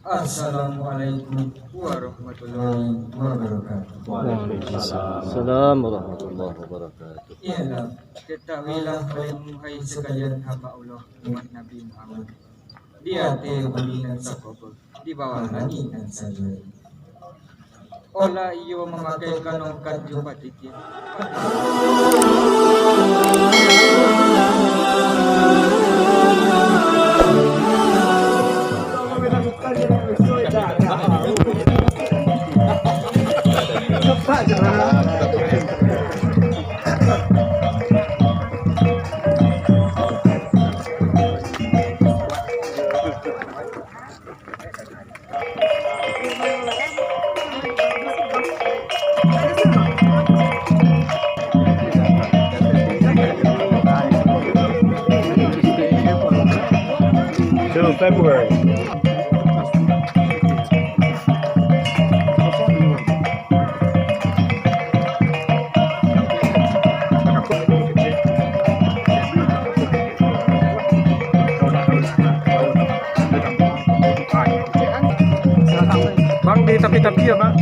Assalamualaikum warahmatullahi wabarakatuh. Waalaikumsalam warahmatullahi wabarakatuh. Ialah ketahuilah hai sekalian hamba Allah umat Nabi Muhammad. Dia tehulinan sakobo di bawah langit dan saja. Olah iyo memakai kanongkan jumpa titik. Till February. Bang di tepi-tepi ya, Bang.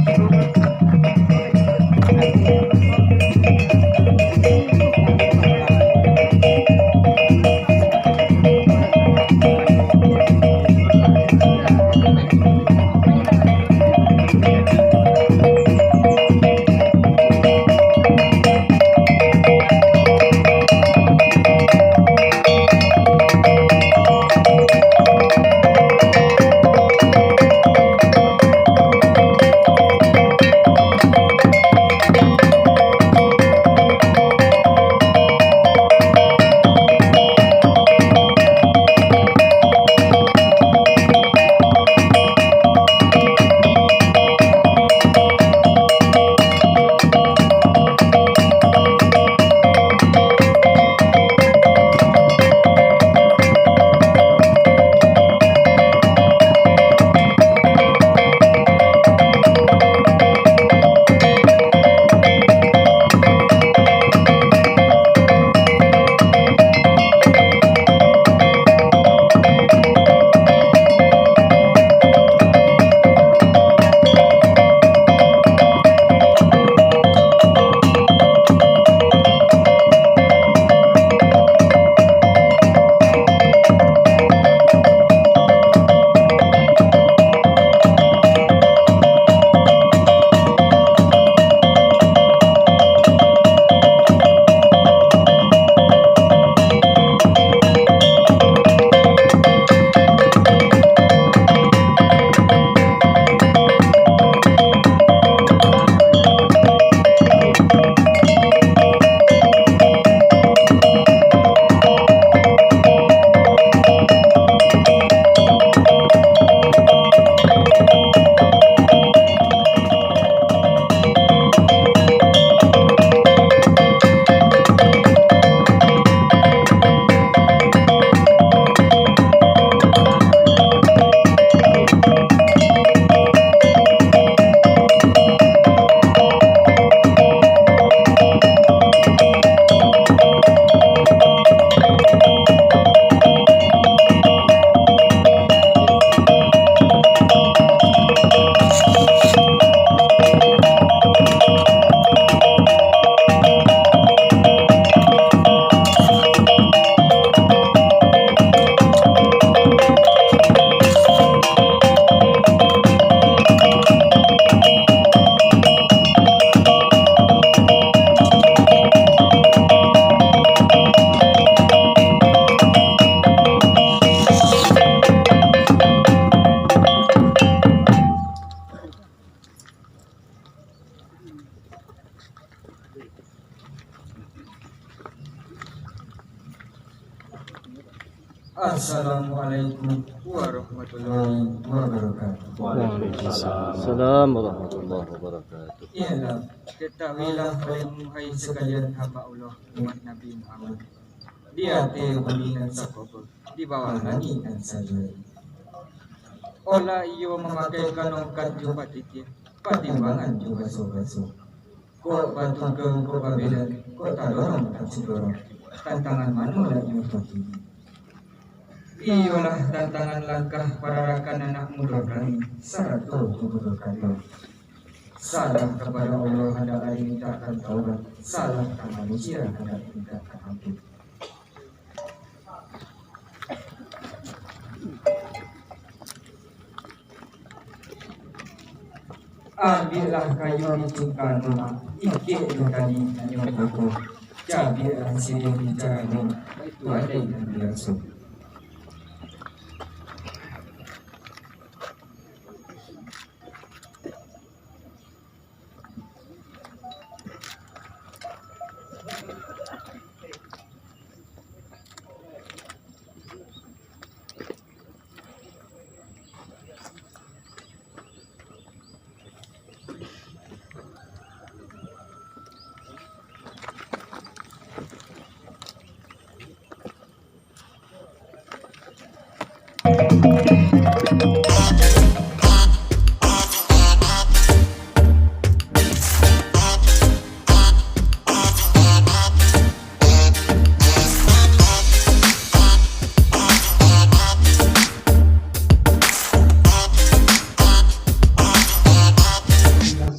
Assalamualaikum warahmatullahi wabarakatuh. Waalaikumsalam warahmatullahi wabarakatuh. Ialah, ketahuilah wahai sekalian hamba Allah umat Nabi Muhammad. Dia kuningan sakopo di bawah langit saja. Olah iyo memakai kanongkat juga titik, patimbangan juga sobaso. Ko bantu ke ko babedan, ko tadorong tak sudorong. Tantangan mana lagi berarti? Iyalah tantangan langkah para rakan anak muda kami. Satu kebutuhan kami. Salah kepada Allah adalah mintakan taubat. Salah ke manusia adalah mintakan ampun. Ambillah kayu dicungkan rumah. Ikut kali hanya aku. Cabilah sini bicara rumah. Itu ada yang biasa.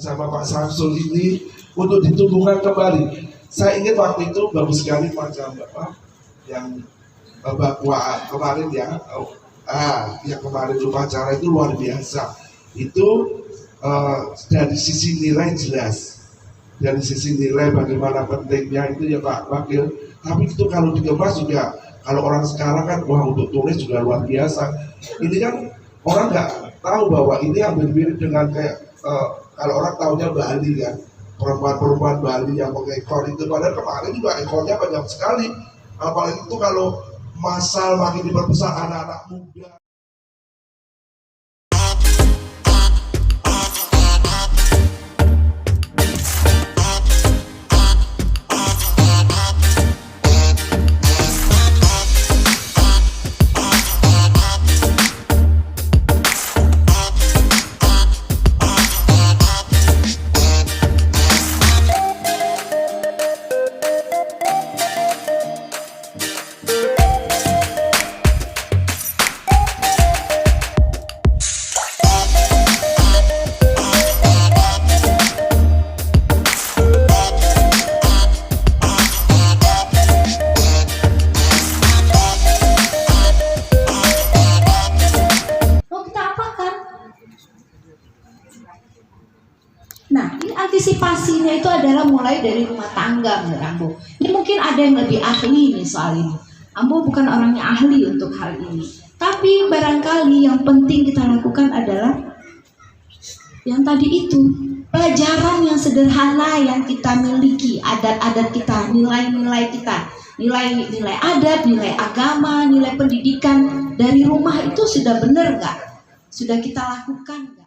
Sama Pak Samsul ini untuk ditumbuhkan kembali. Saya ingat waktu itu bagus sekali macam Bapak yang Bapak kemarin ya, yang kemarin upacara itu luar biasa. Itu dari sisi nilai jelas, dari sisi nilai bagaimana pentingnya itu ya Pak Wakil. Tapi itu kalau dikemas juga, kalau orang sekarang kan wah untuk tulis juga luar biasa. Ini kan orang nggak tahu bahwa ini hampir mirip dengan kayak kalau orang tahunya Bali kan, perempuan-perempuan Bali yang mengekor itu, padahal kemarin juga ekornya banyak sekali. Apalagi itu kalau masal makin diperbesar anak-anak muda. Nah, ini antisipasinya itu adalah mulai dari rumah tangga, menurut Ambo. Ini mungkin ada yang lebih ahli nih soal ini. Ambo bukan orangnya ahli untuk hal ini. Tapi barangkali yang penting kita lakukan adalah yang tadi itu, pelajaran yang sederhana yang kita miliki, adat-adat kita, nilai-nilai kita, nilai-nilai adat, nilai agama, nilai pendidikan dari rumah itu sudah benar nggak? Sudah kita lakukan nggak?